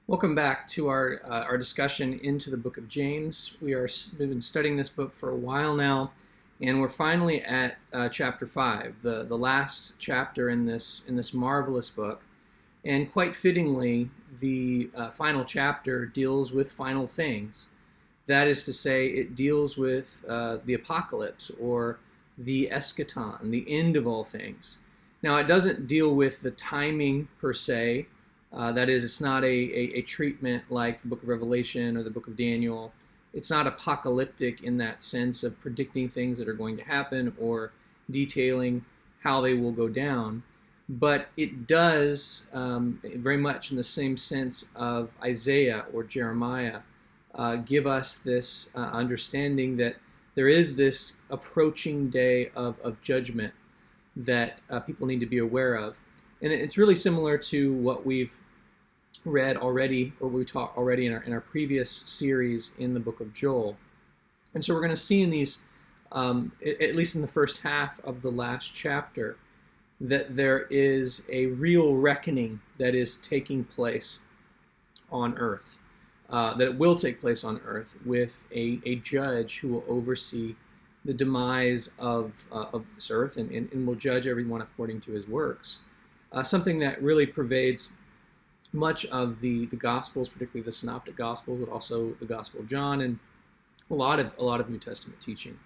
Welcome back to our discussion into the book of James. We've been studying this book for a while now, and we're finally at chapter 5, the last chapter in this marvelous book. And quite fittingly, the final chapter deals with final things. That is to say, it deals with the apocalypse, or the eschaton, the end of all things. Now, it doesn't deal with the timing per se. That is, it's not a treatment like the book of Revelation or the book of Daniel. It's not apocalyptic in that sense of predicting things that are going to happen or detailing how they will go down. But it does, very much in the same sense of Isaiah or Jeremiah, give us this understanding that there is this approaching day of judgment that people need to be aware of. And it's really similar to what we've read already, or we taught already in our previous series in the book of Joel. And so we're going to see in these, at least in the first half of the last chapter, that there is a real reckoning that is taking place on earth, that it will take place on earth with a judge who will oversee the demise of this earth and will judge everyone according to his works. Something that really pervades much of the Gospels, particularly the Synoptic Gospels, but also the Gospel of John and a lot of New Testament teaching.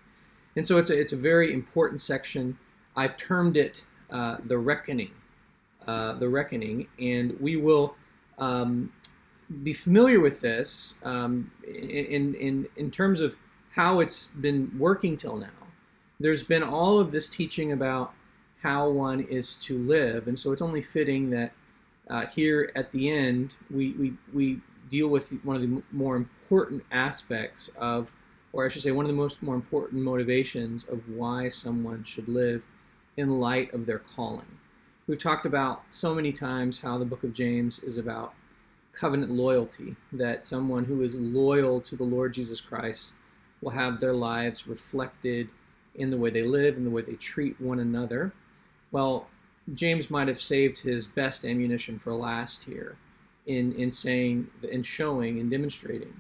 And so it's a very important section. I've termed it the reckoning, and we will be familiar with this in terms of how it's been working till now. There's been all of this teaching about how one is to live, and so it's only fitting that here at the end we deal with one of the more important aspects of, or I should say, one of the more important motivations of why someone should live in light of their calling. We've talked about so many times how the book of James is about covenant loyalty, that someone who is loyal to the Lord Jesus Christ will have their lives reflected in the way they live and the way they treat one another. Well, James might have saved his best ammunition for last here in saying and showing and demonstrating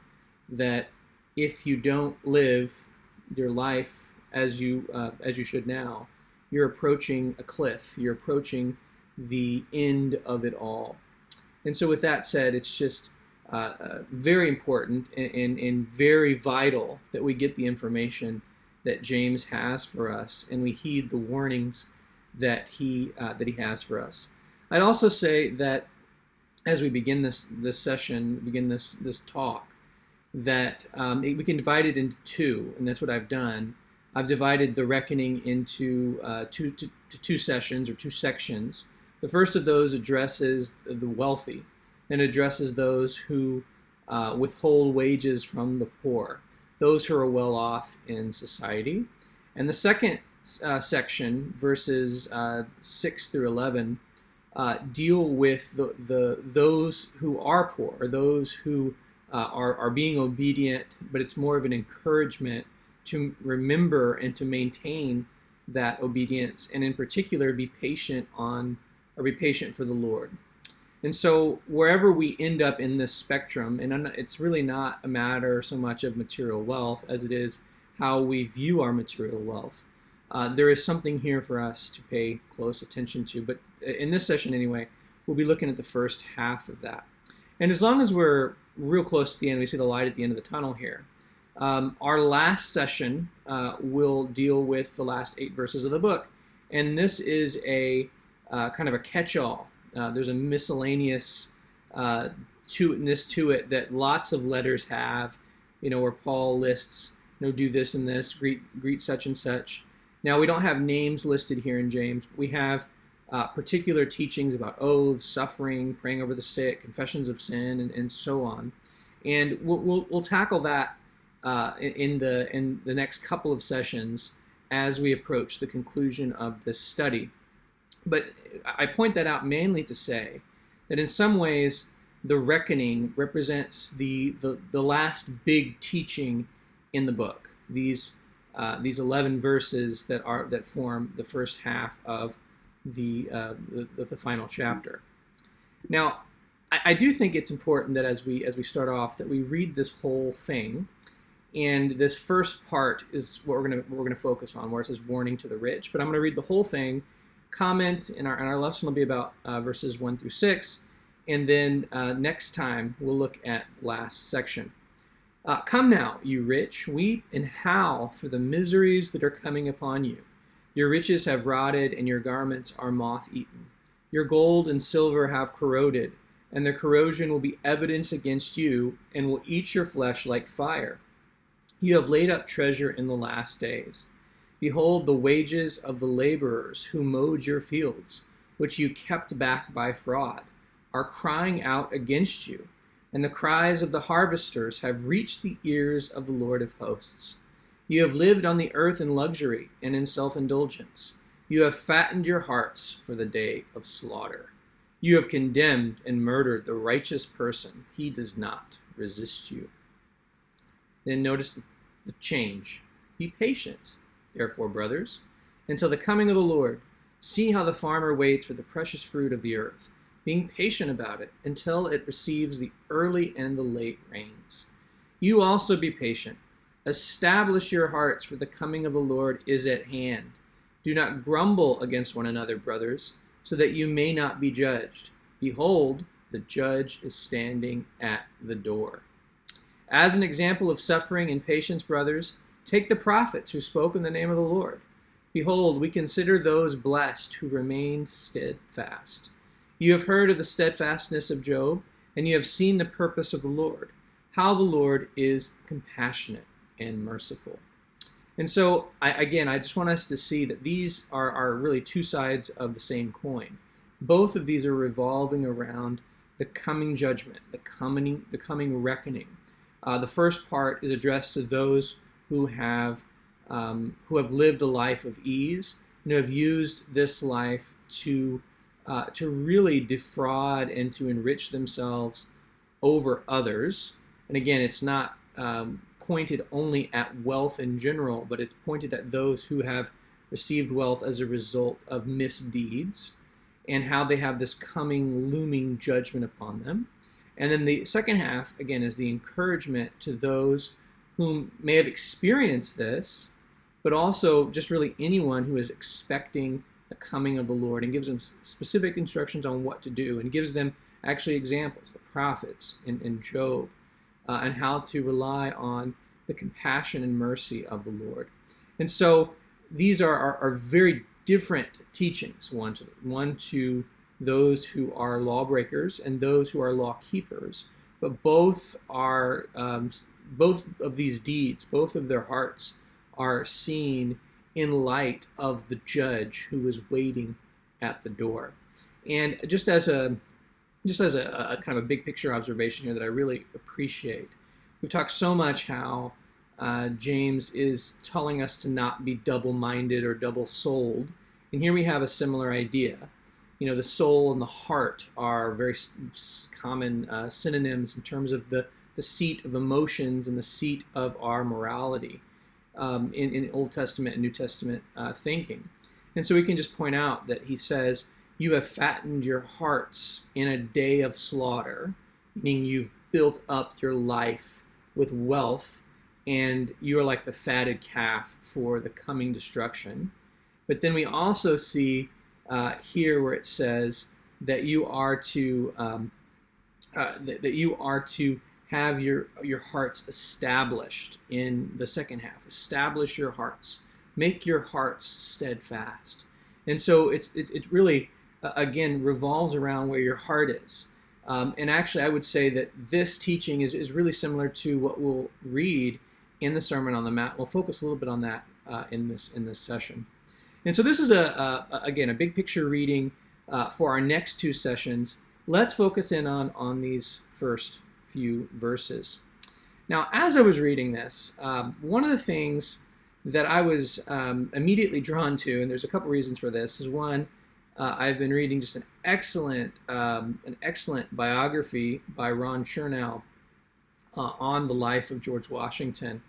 that if you don't live your life as you should now, you're approaching a cliff. You're approaching the end of it all. And so with that said, it's just very important and very vital that we get the information that James has for us, and we heed the warnings that he has for us. I'd also say that as we begin this session, begin this talk, that we can divide it into two, and that's what I've done. I've divided the reckoning into two sessions or two sections. The first of those addresses the wealthy and addresses those who withhold wages from the poor, those who are well off in society. And the second section, verses 6 through 11, deal with those who are poor, or those who are being obedient, but it's more of an encouragement to remember and to maintain that obedience, and in particular be patient for the Lord. And so wherever we end up in this spectrum, and it's really not a matter so much of material wealth as it is how we view our material wealth. There is something here for us to pay close attention to. But in this session anyway, we'll be looking at the first half of that. And as long as we're real close to the end, we see the light at the end of the tunnel here. Our last session will deal with the last 8 verses of the book. And this is a kind of a catch-all. There's a miscellaneous to it that lots of letters have, where Paul lists, do this and this, greet such and such. Now, we don't have names listed here in James. We have particular teachings about oaths, suffering, praying over the sick, confessions of sin, and so on. And we'll tackle that in the next couple of sessions as we approach the conclusion of this study. But I point that out mainly to say that in some ways the reckoning represents the last big teaching in the book. These 11 verses that form the first half of the final chapter. Now, I do think it's important that as we start off, that we read this whole thing. And this first part is what we're gonna focus on, where it says warning to the rich. But I'm gonna read the whole thing. Comment in our lesson will be about verses 1 through 6, and then next time we'll look at the last section. Come now, you rich, weep and howl for the miseries that are coming upon you. Your riches have rotted, and your garments are moth-eaten. Your gold and silver have corroded, and the corrosion will be evidence against you, and will eat your flesh like fire. You have laid up treasure in the last days. Behold, the wages of the laborers who mowed your fields, which you kept back by fraud, are crying out against you, and the cries of the harvesters have reached the ears of the Lord of hosts. You have lived on the earth in luxury and in self-indulgence. You have fattened your hearts for the day of slaughter. You have condemned and murdered the righteous person. He does not resist you. Then notice the change. Be patient, therefore, brothers, until the coming of the Lord. See how the farmer waits for the precious fruit of the earth, being patient about it until it receives the early and the late rains. You also be patient. Establish your hearts, for the coming of the Lord is at hand. Do not grumble against one another, brothers, so that you may not be judged. Behold, the judge is standing at the door. As an example of suffering and patience, brothers, take the prophets who spoke in the name of the Lord. Behold, we consider those blessed who remained steadfast. You have heard of the steadfastness of Job, and you have seen the purpose of the Lord, how the Lord is compassionate and merciful. And so, I just want us to see that these are really two sides of the same coin. Both of these are revolving around the coming judgment, the coming reckoning. The first part is addressed to those who have lived a life of ease and who have used this life to really defraud and to enrich themselves over others. And again, it's not pointed only at wealth in general, but it's pointed at those who have received wealth as a result of misdeeds and how they have this coming looming judgment upon them. And then the second half, again, is the encouragement to those who may have experienced this, but also just really anyone who is expecting the coming of the Lord, and gives them specific instructions on what to do, and gives them actually examples, the prophets in Job, and how to rely on the compassion and mercy of the Lord. And so these are very different teachings, one to those who are lawbreakers and those who are law keepers, but both of these deeds, both of their hearts are seen in light of the judge who is waiting at the door. And just as a kind of a big picture observation here that I really appreciate, we've talked so much how James is telling us to not be double-minded or double-souled, and here we have a similar idea. The soul and the heart are very common synonyms in terms of the seat of emotions and the seat of our morality in Old Testament and New Testament thinking. And so we can just point out that he says, you have fattened your hearts in a day of slaughter, meaning you've built up your life with wealth, and you are like the fatted calf for the coming destruction. But then we also see here where it says that you are to have your hearts established in the second half. Establish your hearts. Make your hearts steadfast. And so it really, again, revolves around where your heart is. And actually, I would say that this teaching is really similar to what we'll read in the Sermon on the Mount. We'll focus a little bit on that in this session. And so this is again a big picture reading for our next two sessions. Let's focus in on these first few verses. Now, as I was reading this, one of the things that I was immediately drawn to, and there's a couple reasons for this, is one, I've been reading just an excellent biography by Ron Chernow on the life of George Washington,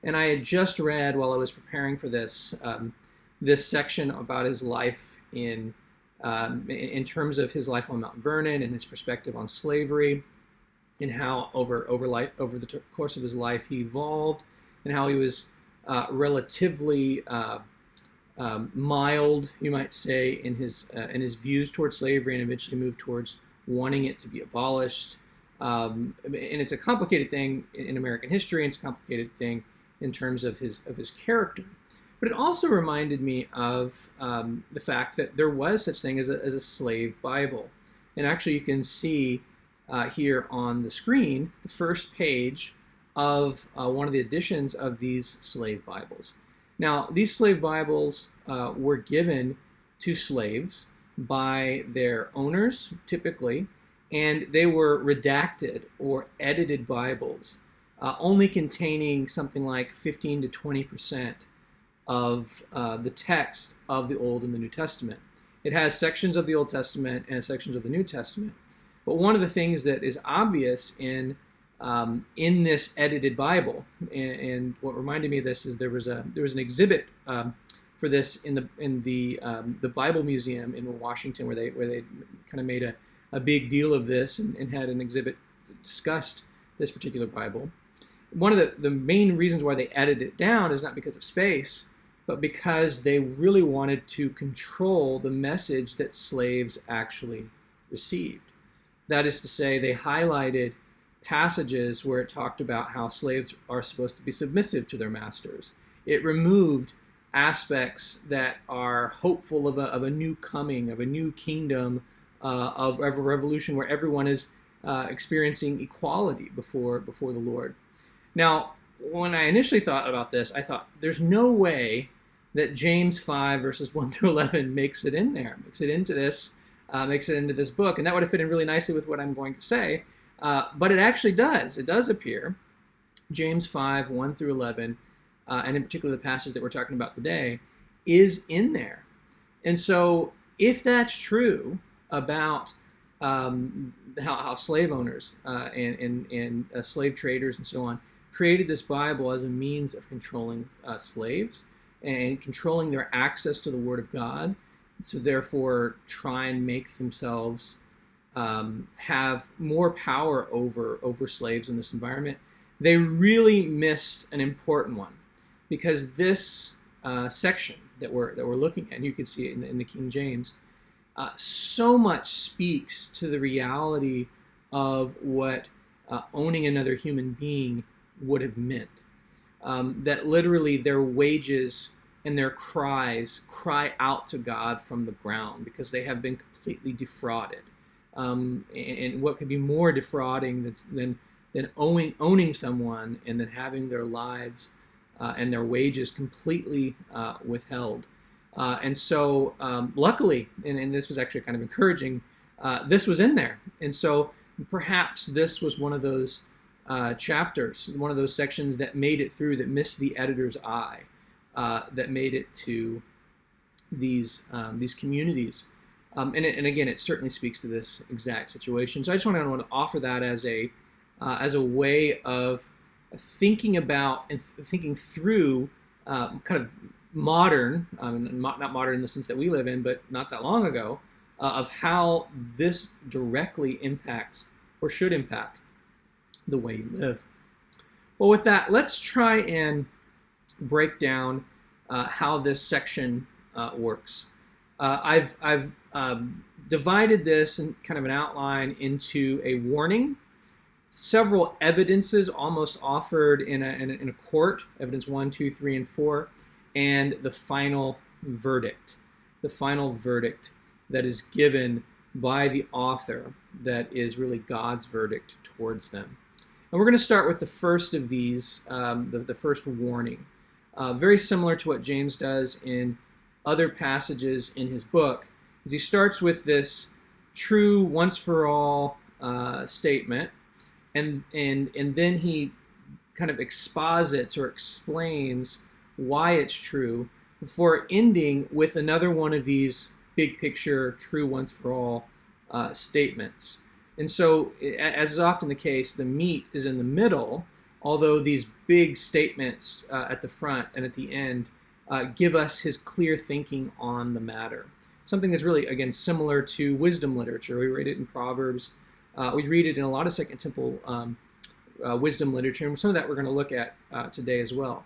and I had just read while I was preparing for this this section about his life in in terms of his life on Mount Vernon and his perspective on slavery, and how over the course of his life he evolved, and how he was relatively mild, you might say, in his views towards slavery, and eventually moved towards wanting it to be abolished. And it's a complicated thing in American history, and it's a complicated thing in terms of his character. But it also reminded me of the fact that there was such thing as a slave Bible. And actually you can see here on the screen the first page of one of the editions of these slave Bibles. Now, these slave Bibles were given to slaves by their owners, typically, and they were redacted or edited Bibles, only containing something like 15 to 20% of the text of the Old and the New Testament. It has sections of the Old Testament and sections of the New Testament. But one of the things that is obvious in this edited Bible, and what reminded me of this is there was an exhibit for this in the Bible Museum in Washington, where they kind of made a big deal of this and had an exhibit that discussed this particular Bible. One of the main reasons why they edited it down is not because of space, but because they really wanted to control the message that slaves actually received. That is to say, they highlighted passages where it talked about how slaves are supposed to be submissive to their masters. It removed aspects that are hopeful of a new coming, of a new kingdom, of a revolution where everyone is experiencing equality before the Lord. Now, when I initially thought about this, I thought there's no way that James 5 verses 1 through 11 makes it in there, makes it into this book, and that would have fit in really nicely with what I'm going to say. But it actually does. It does appear. James 5, 1 through 11, and in particular the passage that we're talking about today, is in there. And so if that's true about how slave owners and slave traders and so on created this Bible as a means of controlling slaves and controlling their access to the Word of God, so therefore try and make themselves have more power over slaves in this environment, they really missed an important one, because this section that we're looking at, and you can see it in the King James, so much speaks to the reality of what owning another human being would have meant. That literally their wages and their cries cry out to God from the ground because they have been completely defrauded. And what could be more defrauding than owning someone and then having their lives and their wages completely withheld. And so luckily, and this was actually kind of encouraging, this was in there. And so perhaps this was one of those chapters, one of those sections that made it through, that missed the editor's eye, that made it to these communities. And again, it certainly speaks to this exact situation. So I just want to offer that as a way of thinking about and thinking through kind of modern, not modern in the sense that we live in, but not that long ago, of how this directly impacts or should impact the way you live. Well, with that, let's try and break down how this section works. I've divided this in kind of an outline into a warning, several evidences almost offered in a court, evidence 1, 2, 3, and 4, and the final verdict that is given by the author, that is really God's verdict towards them. And we're going to start with the first of these, the first warning. Very similar to what James does in other passages in his book, is he starts with this true once for all statement, and then he kind of exposits or explains why it's true, before ending with another one of these big picture, true once for all statements. And so, as is often the case, the meat is in the middle, although these big statements at the front and at the end give us his clear thinking on the matter. something that's really, again, similar to wisdom literature. We read it in Proverbs. We read it in a lot of Second Temple wisdom literature, and some of that we're going to look at today as well.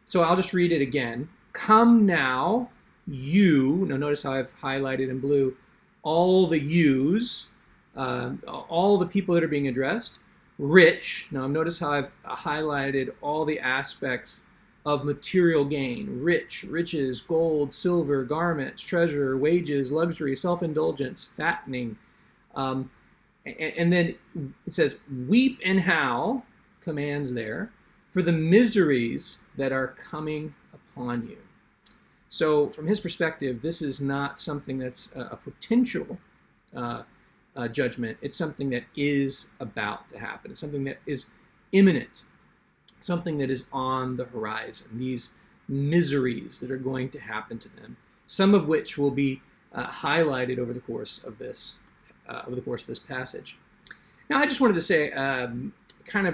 So I'll just read it again. Come now, you. Now notice how I've highlighted in blue all the yous, all the people that are being addressed. Rich. Now notice how I've highlighted all the aspects of material gain. Rich, riches, gold, silver, garments, treasure, wages, luxury, self-indulgence, fattening. And then it says, weep and howl, commands there, for the miseries that are coming upon you. So from his perspective, this is not something that's a potential judgment. It's something that is about to happen. It's something that is imminent, something that is on the horizon. These miseries that are going to happen to them, some of which will be highlighted over the course of this passage. Now, I just wanted to say, kind of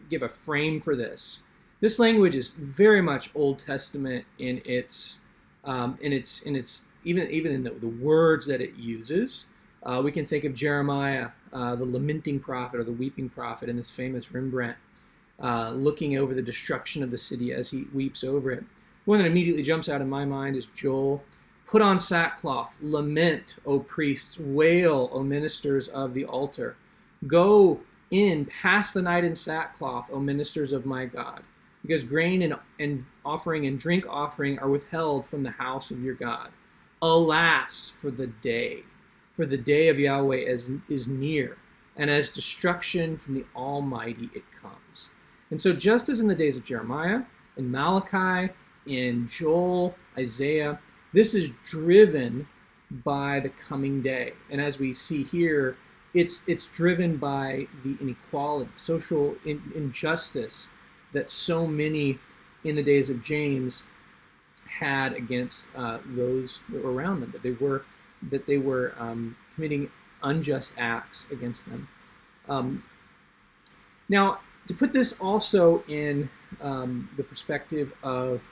give a frame for this. This language is very much Old Testament in its even in the words that it uses. We can think of Jeremiah, the lamenting prophet or the weeping prophet, in this famous Rembrandt, looking over the destruction of the city as he weeps over it. The one that immediately jumps out in my mind is Joel. Put on sackcloth, lament, O priests, wail, O ministers of the altar. Go in, pass the night in sackcloth, O ministers of my God, because grain and offering and drink offering are withheld from the house of your God. Alas, for the day of Yahweh is near, and as destruction from the Almighty it comes. And so just as in the days of Jeremiah, in Malachi, in Joel, Isaiah, this is driven by the coming day. And as we see here, it's driven by the inequality, social injustice that so many in the days of James had against those that were around them, that they were committing unjust acts against them. Now, to put this also in the perspective of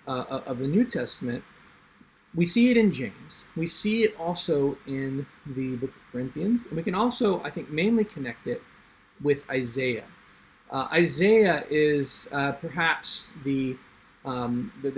the New Testament, we see it in James. We see it also in the book of Corinthians, and we can also, I think, mainly connect it with Isaiah. Isaiah is perhaps the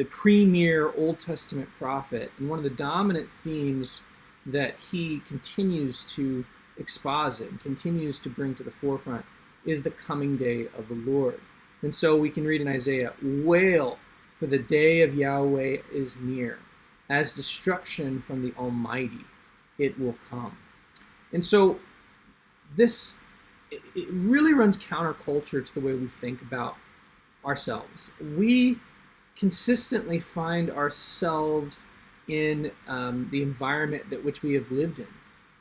premier Old Testament prophet, and one of the dominant themes that he continues to exposit and continues to bring to the forefront is the coming day of the Lord. And so we can read in Isaiah, wail, for the day of Yahweh is near. As destruction from the Almighty, it will come. And so this, it really runs counterculture to the way we think about ourselves. We consistently find ourselves in the environment that which we have lived in,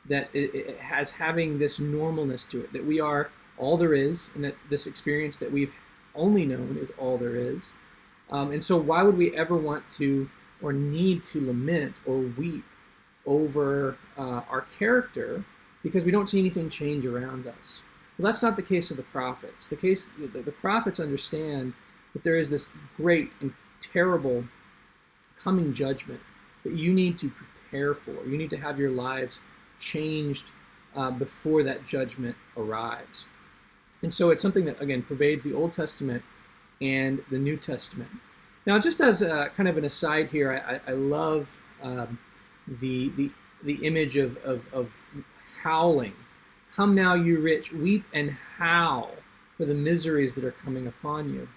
that it has having this normalness to it, that we are all there is, and that this experience that we've only known is all there is. And so why would we ever want to or need to lament or weep over our character because we don't see anything change around us? Well, that's not the case of the prophets. The prophets understand that there is this great and terrible coming judgment that you need to prepare for. You need to have your lives changed before that judgment arrives. And so it's something that, again, pervades the Old Testament and the New Testament. Now, just as kind of an aside here, I love the image of howling. Come now, you rich, weep and howl for the miseries that are coming upon you.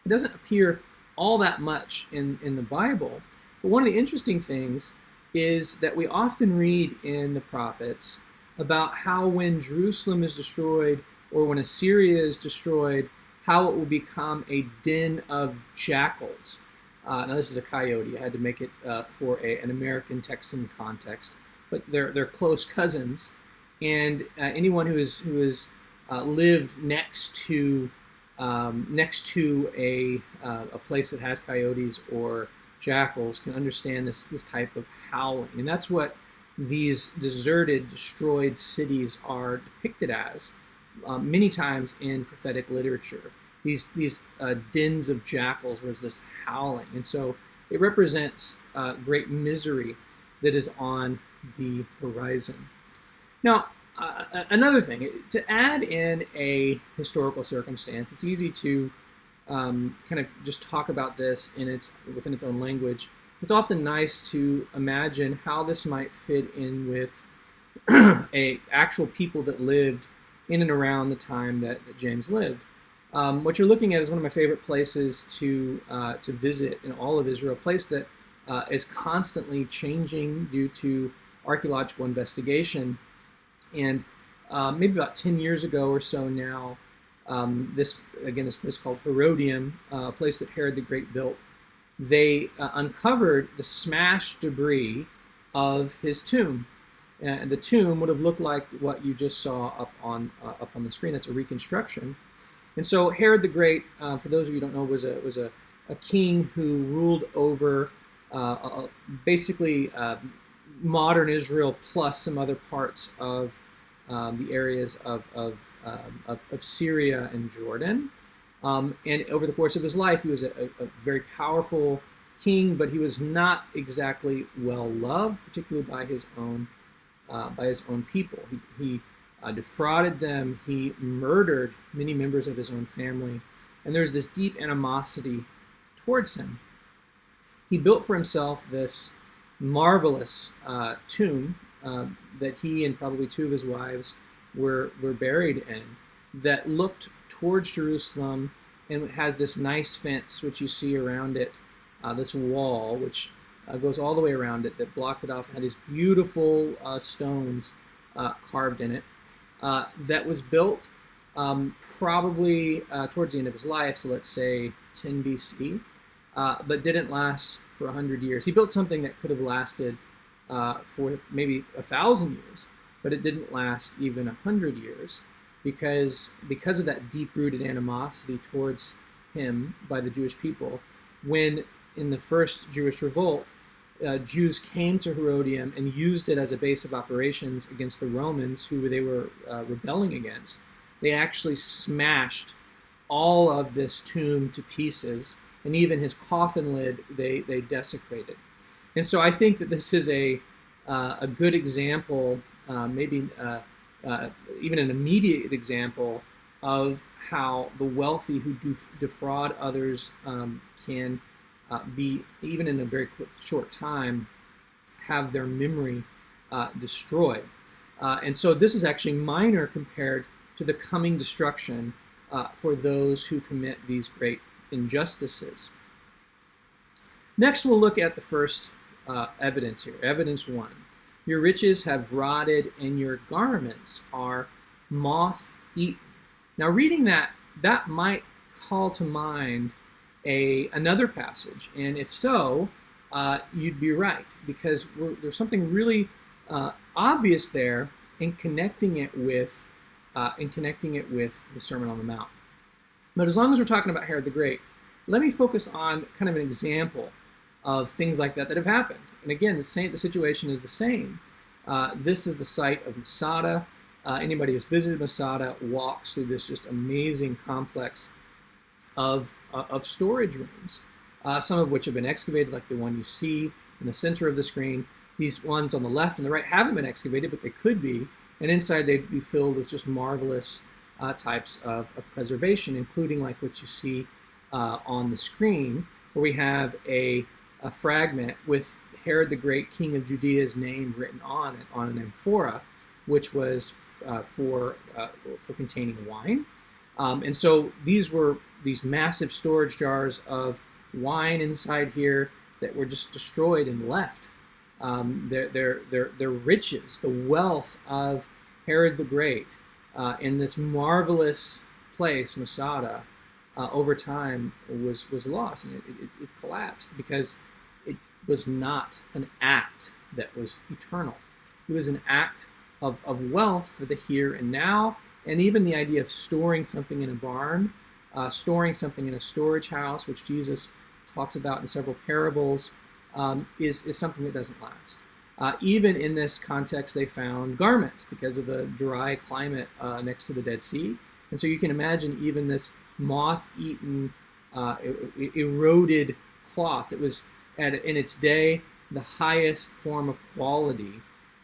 It doesn't appear all that much in the Bible, but one of the interesting things is that we often read in the prophets about how when Jerusalem is destroyed or when Assyria is destroyed, how it will become a den of jackals. Now this is a coyote. I had to make it for an American Texan context, but they're close cousins, and anyone who has lived next to a place that has coyotes or jackals can understand this type of howling, and that's what these deserted, destroyed cities are depicted as. Many times in prophetic literature, these dens of jackals, where there's this howling, and so it represents great misery that is on the horizon. Now, another thing, to add in a historical circumstance, it's easy to kind of just talk about this within its own language. It's often nice to imagine how this might fit in with actual people that lived in and around the time that James lived. What you're looking at is one of my favorite places to visit in all of Israel, a place that is constantly changing due to archaeological investigation. And maybe about 10 years ago or so now, this place called Herodium, a place that Herod the Great built, they uncovered the smashed debris of his tomb. And the tomb would have looked like what you just saw up on the screen. That's a reconstruction. And so Herod the Great, for those of you who don't know, was a king who ruled over basically modern Israel plus some other parts of the areas of Syria and Jordan. And over the course of his life, he was a very powerful king, but he was not exactly well loved, particularly by his own people. He defrauded them. He murdered many members of his own family, and there's this deep animosity towards him. He built for himself this marvelous tomb that he and probably two of his wives were buried in, that looked towards Jerusalem, and it has this nice fence which you see around it, this wall which goes all the way around it, that blocked it off and had these beautiful stones carved in it, that was built probably towards the end of his life, so let's say 10 BC, but didn't last for 100 years. He built something that could have lasted for maybe 1,000 years, but it didn't last even 100 years because of that deep-rooted animosity towards him by the Jewish people. When in the first Jewish revolt, Jews came to Herodium and used it as a base of operations against the Romans, who they were rebelling against. They actually smashed all of this tomb to pieces, and even his coffin lid they desecrated. And so I think that this is a good example, maybe even an immediate example of how the wealthy who defraud others can be, even in a very short time, have their memory destroyed. And so this is actually minor compared to the coming destruction for those who commit these great injustices. Next, we'll look at the first evidence here. Evidence 1. Your riches have rotted and your garments are moth-eaten. Now, reading that might call to mind another passage, and if so, you'd be right, because there's something really obvious there in connecting it with the Sermon on the Mount. But as long as we're talking about Herod the Great, let me focus on kind of an example of things like that have happened. And again, the situation is the same. This is the site of Masada. Anybody who's visited Masada walks through this just amazing complex of storage rooms, some of which have been excavated, like the one you see in the center of the screen. These ones on the left and the right haven't been excavated, but they could be. And inside they'd be filled with just marvelous types of preservation, including like what you see on the screen, where we have a fragment with Herod the Great, king of Judea's name written on it on an amphora, which was for containing wine. And so these were these massive storage jars of wine inside here that were just destroyed and left. Their riches, the wealth of Herod the Great in this marvelous place, Masada, over time was lost, and it collapsed because it was not an act that was eternal. It was an act of wealth for the here and now, and even the idea of storing something in a barn, storing something in a storage house, which Jesus talks about in several parables, is something that doesn't last. Even in this context, they found garments because of the dry climate next to the Dead Sea. And so you can imagine even this moth-eaten, eroded cloth. It was, in its day, the highest form of quality,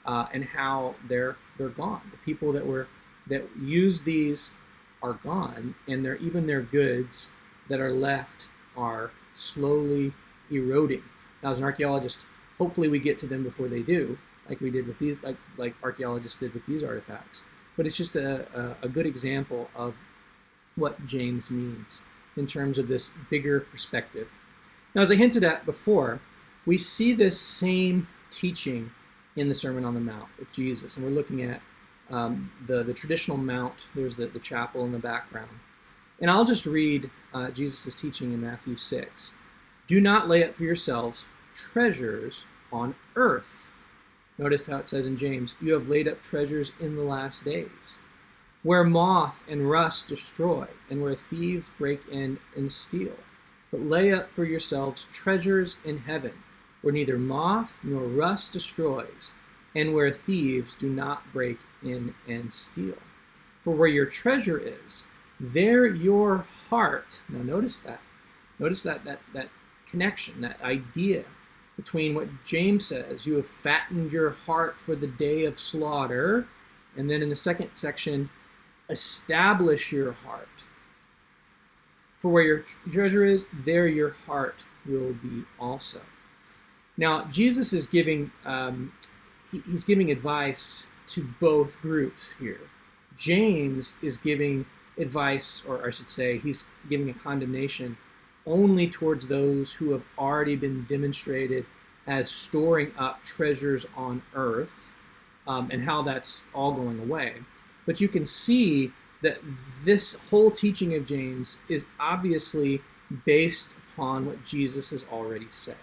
and how they're gone. The people that use these are gone, and even their goods that are left are slowly eroding. Now, as an archaeologist, hopefully we get to them before they do, like we did with these, like archaeologists did with these artifacts. But it's just a good example of what James means in terms of this bigger perspective. Now, as I hinted at before, we see this same teaching in the Sermon on the Mount with Jesus, and we're looking at the traditional mount. There's the chapel in the background. And I'll just read Jesus' teaching in Matthew 6. Do not lay up for yourselves treasures on earth. Notice how it says in James, you have laid up treasures in the last days, where moth and rust destroy, and where thieves break in and steal. But lay up for yourselves treasures in heaven, where neither moth nor rust destroys, and where thieves do not break in and steal. For where your treasure is, there your heart. Now notice that connection, that idea between what James says, you have fattened your heart for the day of slaughter, and then in the second section, establish your heart. For where your treasure is, there your heart will be also. Now, Jesus is giving he's giving advice to both groups here. James is giving advice, or I should say, he's giving a condemnation only towards those who have already been demonstrated as storing up treasures on earth, and how that's all going away. But you can see that this whole teaching of James is obviously based upon what Jesus has already said.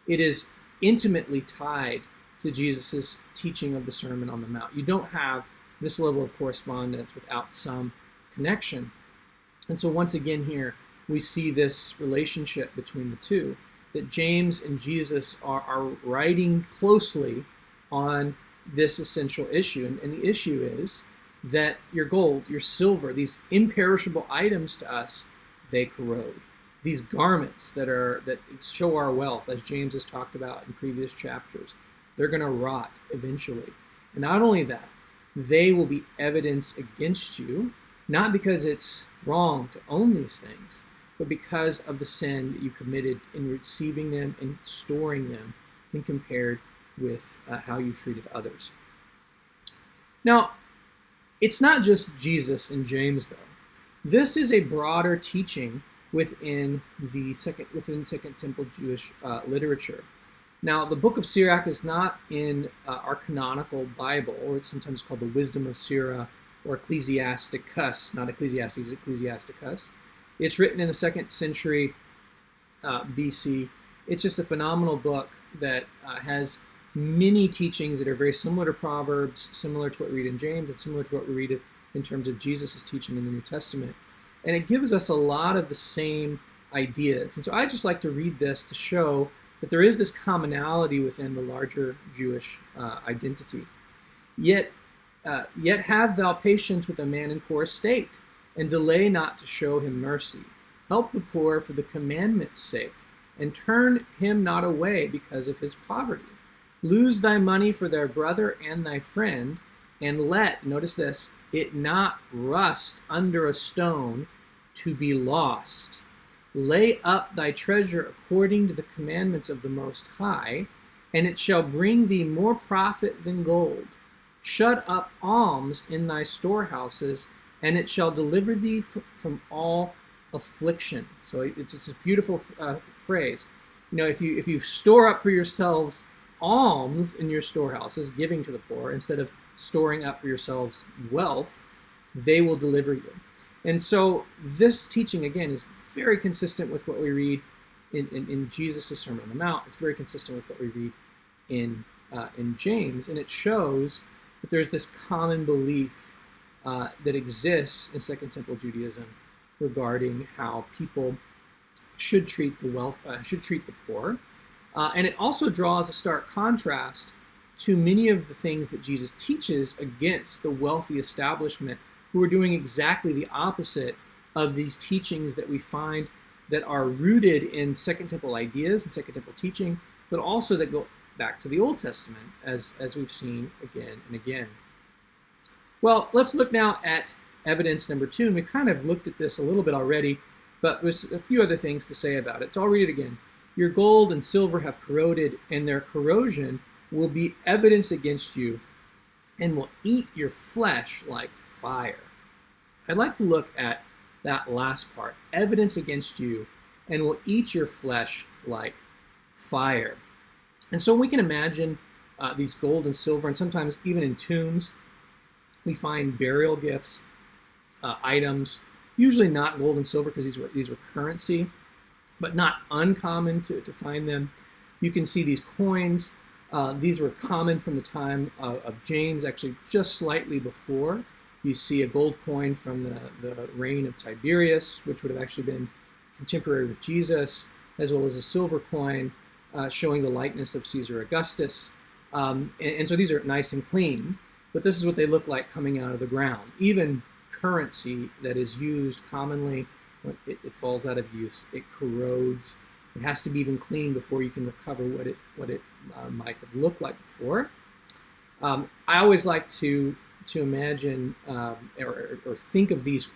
It is intimately tied to Jesus' teaching of the Sermon on the Mount. You don't have this level of correspondence without some connection. And so once again here, we see this relationship between the two, that James and Jesus are writing closely on this essential issue. And the issue is that your gold, your silver, these imperishable items to us, they corrode. These garments that show our wealth, as James has talked about in previous chapters, they're going to rot eventually. And not only that, they will be evidence against you, not because it's wrong to own these things, but because of the sin that you committed in receiving them and storing them, when compared with how you treated others. Now, it's not just Jesus and James, though. This is a broader teaching within Second Temple Jewish literature. Now, the book of Sirach is not in our canonical Bible, or it's sometimes called the Wisdom of Sirach, or Ecclesiasticus, not Ecclesiastes, Ecclesiasticus. It's written in the 2nd century BC. It's just a phenomenal book that has many teachings that are very similar to Proverbs, similar to what we read in James, and similar to what we read in terms of Jesus' teaching in the New Testament. And it gives us a lot of the same ideas. And so I just like to read this to show that there is this commonality within the larger Jewish identity. Yet have thou patience with a man in poor estate, and delay not to show him mercy. Help the poor for the commandment's sake, and turn him not away because of his poverty. Lose thy money for thy brother and thy friend, and let, notice this, it not rust under a stone to be lost. Lay up thy treasure according to the commandments of the Most High, and it shall bring thee more profit than gold. Shut up alms in thy storehouses, and it shall deliver thee from all affliction. So it's this beautiful phrase. You know, if you store up for yourselves alms in your storehouses, giving to the poor, instead of storing up for yourselves wealth, they will deliver you. And so this teaching, again, is very consistent with what we read in Jesus' Sermon on the Mount. It's very consistent with what we read in James, and it shows that there's this common belief that exists in Second Temple Judaism regarding how people should treat the poor, and it also draws a stark contrast to many of the things that Jesus teaches against the wealthy establishment, who are doing exactly the opposite of these teachings that we find that are rooted in Second Temple ideas and Second Temple teaching, but also that go back to the Old Testament, as we've seen again and again. Well, let's look now at evidence number 2, and we kind of looked at this a little bit already, but there's a few other things to say about it. So I'll read it again. Your gold and silver have corroded, and their corrosion will be evidence against you and will eat your flesh like fire. I'd like to look at that last part, evidence against you, and will eat your flesh like fire. And so we can imagine these gold and silver, and sometimes even in tombs, we find burial gifts, items, usually not gold and silver because these were currency, but not uncommon to find them. You can see these coins. These were common from the time of James, actually just slightly before. You see a gold coin from the reign of Tiberius, which would have actually been contemporary with Jesus, as well as a silver coin showing the likeness of Caesar Augustus. And so these are nice and clean, but this is what they look like coming out of the ground. Even currency that is used commonly, when it falls out of use, it corrodes. It has to be even cleaned before you can recover what it might have looked like before. I always like to imagine or think of these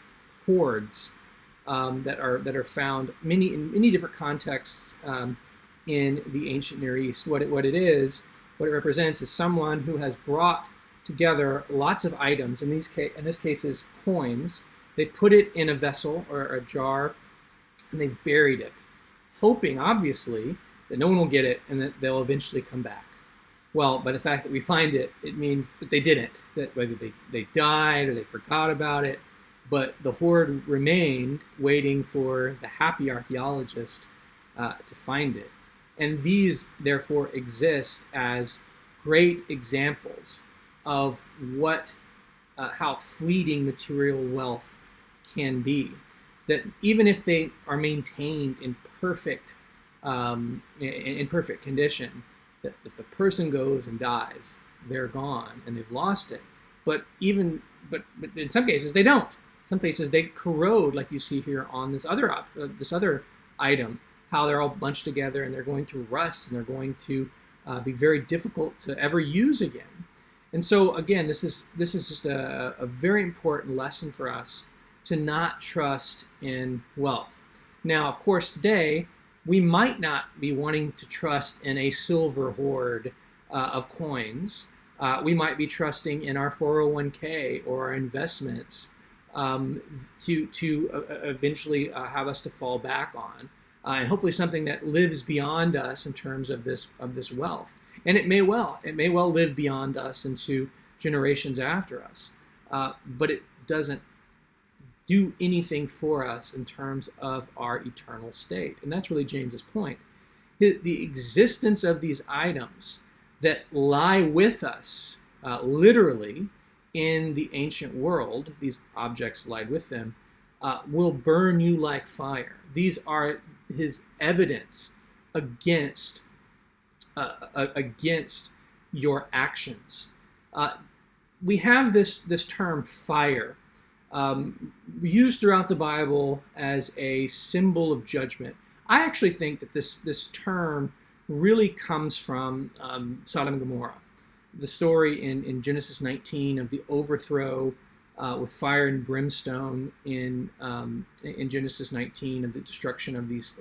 hoards that are found in many different contexts in the ancient Near East. What it represents is someone who has brought together lots of items. In this case is coins. They put it in a vessel or a jar, and they've buried it, hoping, obviously, that no one will get it and that they'll eventually come back. Well, by the fact that we find it, it means that they didn't, that whether they died or they forgot about it, but the hoard remained waiting for the happy archaeologist to find it. And these, therefore, exist as great examples of how fleeting material wealth can be. That even if they are maintained in perfect condition, that if the person goes and dies, they're gone and they've lost it. But in some cases they don't. Some cases they corrode, like you see here on this other item, how they're all bunched together and they're going to rust and they're going to be very difficult to ever use again. And so again, this is just a very important lesson for us to not trust in wealth. Now, of course, today we might not be wanting to trust in a silver hoard of coins. We might be trusting in our 401k or our investments to eventually have us to fall back on, and hopefully something that lives beyond us in terms of this wealth. And it may well live beyond us into generations after us, but it doesn't do anything for us in terms of our eternal state. And that's really James's point. The existence of these items that lie with us, literally, in the ancient world, these objects lied with them, will burn you like fire. These are his evidence against your actions. We have this term fire used throughout the Bible as a symbol of judgment. I actually think that this term really comes from Sodom and Gomorrah. The story in Genesis 19 of the overthrow with fire and brimstone in Genesis 19 of the destruction of these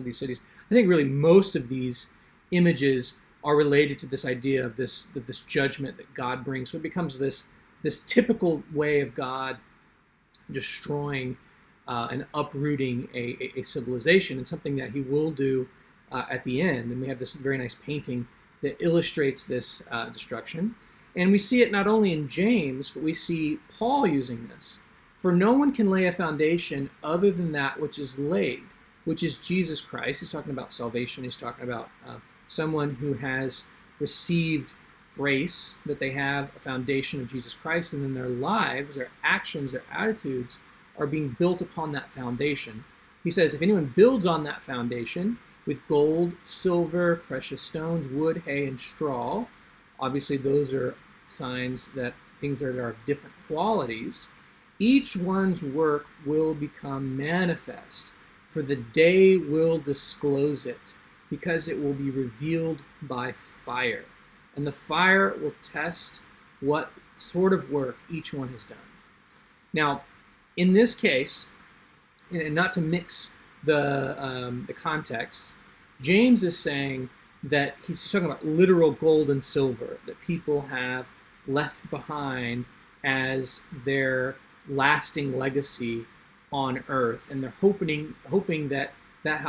cities. I think really most of these images are related to this idea of this judgment that God brings. So it becomes this typical way of God destroying and uprooting a civilization, and something that he will do at the end. And we have this very nice painting that illustrates this destruction. And we see it not only in James, but we see Paul using this. For no one can lay a foundation other than that which is laid, which is Jesus Christ. He's talking about salvation. He's talking about someone who has received grace, that they have a foundation of Jesus Christ, and then their lives, their actions, their attitudes are being built upon that foundation. He says, if anyone builds on that foundation with gold, silver, precious stones, wood, hay, and straw, obviously those are signs that things that are of different qualities, each one's work will become manifest, for the day will disclose it, because it will be revealed by fire. And the fire will test what sort of work each one has done. Now, in this case, and not to mix the context, James is saying that he's talking about literal gold and silver that people have left behind as their lasting legacy on earth, and they're hoping that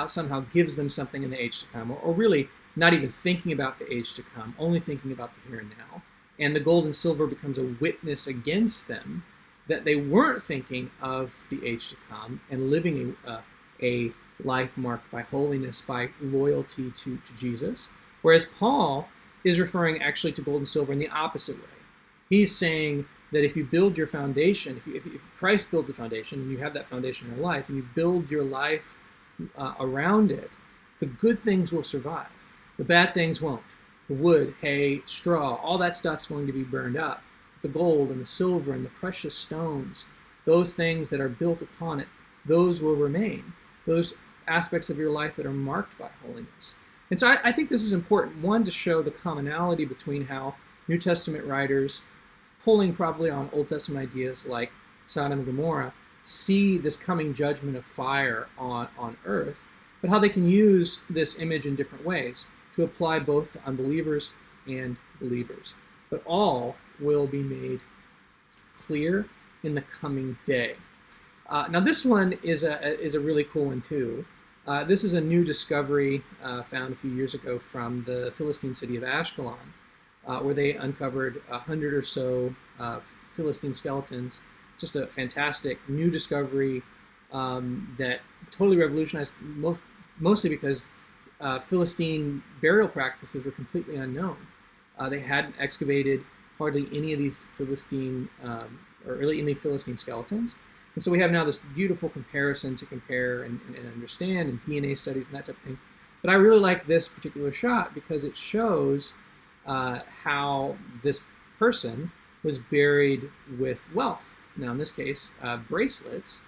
somehow gives them something in the age to come, or really not even thinking about the age to come, only thinking about the here and now. And the gold and silver becomes a witness against them that they weren't thinking of the age to come and living a life marked by holiness, by loyalty to Jesus. Whereas Paul is referring actually to gold and silver in the opposite way. He's saying that if you build your foundation, if Christ builds a foundation and you have that foundation in your life and you build your life around it, the good things will survive. The bad things won't. The wood, hay, straw, all that stuff's going to be burned up. The gold and the silver and the precious stones, those things that are built upon it, those will remain. Those aspects of your life that are marked by holiness. And so I think this is important, one, to show the commonality between how New Testament writers, pulling probably on Old Testament ideas like Sodom and Gomorrah, see this coming judgment of fire on earth, but how they can use this image in different ways to apply both to unbelievers and believers. But all will be made clear in the coming day. Now this one is a really cool one too. This is a new discovery found a few years ago from the Philistine city of Ashkelon, where they uncovered 100 or so Philistine skeletons. Just a fantastic new discovery that totally revolutionized, mostly because Philistine burial practices were completely unknown. They hadn't excavated hardly any of these Philistine, or really any Philistine skeletons. And so we have now this beautiful comparison to compare and understand, and DNA studies and that type of thing. But I really like this particular shot because it shows how this person was buried with wealth. Now, in this case, bracelets,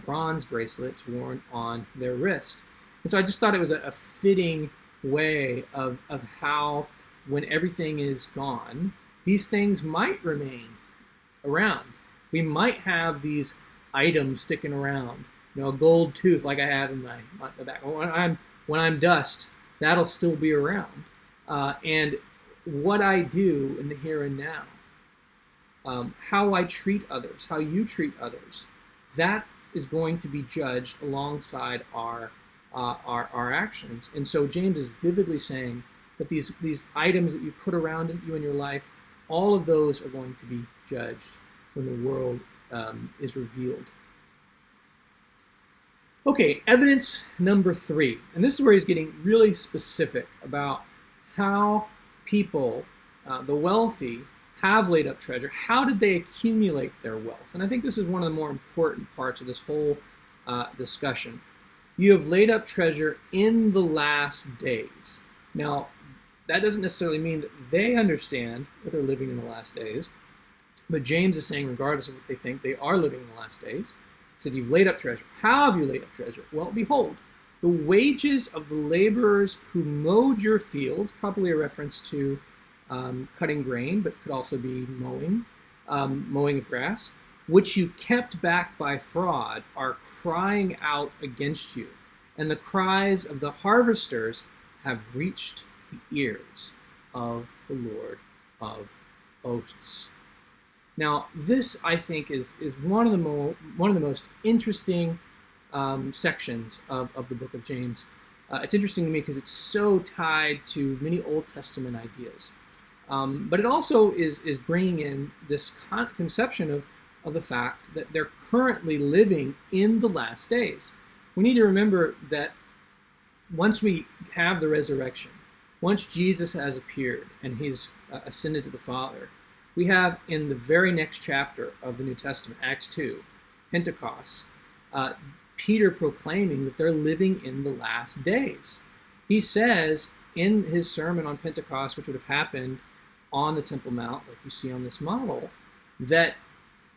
bronze bracelets worn on their wrist. And so I just thought it was a fitting way of how, when everything is gone, these things might remain around. We might have these items sticking around, a gold tooth like I have in my back. When I'm dust, that'll still be around. And what I do in the here and now, how I treat others, how you treat others, that is going to be judged alongside our actions. And so James is vividly saying that these items that you put around you in your life, all of those are going to be judged when the world is revealed. Okay, evidence number 3. And this is where he's getting really specific about how people, the wealthy, have laid up treasure. How did they accumulate their wealth? And I think this is one of the more important parts of this whole discussion. You have laid up treasure in the last days. Now, that doesn't necessarily mean that they understand that they're living in the last days. But James is saying, regardless of what they think, they are living in the last days. He says, you've laid up treasure. How have you laid up treasure? Well, behold, the wages of the laborers who mowed your fields, probably a reference to cutting grain, but could also be mowing of grass, which you kept back by fraud, are crying out against you. And the cries of the harvesters have reached the ears of the Lord of hosts. Now, this, I think, is one of the most interesting sections of the book of James. It's interesting to me because it's so tied to many Old Testament ideas. But it also is bringing in this conception of the fact that they're currently living in the last days. We need to remember that once we have the resurrection, once Jesus has appeared and he's ascended to the Father, we have in the very next chapter of the New Testament, Acts 2, Pentecost, Peter proclaiming that they're living in the last days. He says in his sermon on Pentecost, which would have happened on the Temple Mount, like you see on this model, that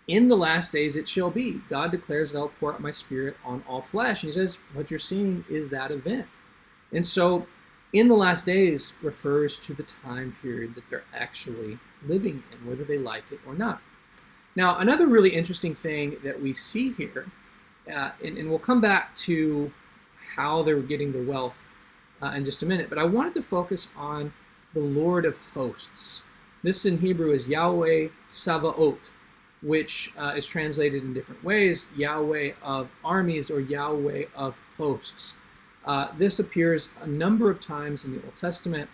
in the last days it shall be. God declares that I'll pour out my Spirit on all flesh. And he says, what you're seeing is that event. And so in the last days refers to the time period that they're actually living in, whether they like it or not. Now, another really interesting thing that we see here, and we'll come back to how they were getting the wealth in just a minute, but I wanted to focus on the Lord of hosts. This in Hebrew is Yahweh Savaot, which is translated in different ways, Yahweh of armies or Yahweh of hosts. This appears a number of times in the Old Testament,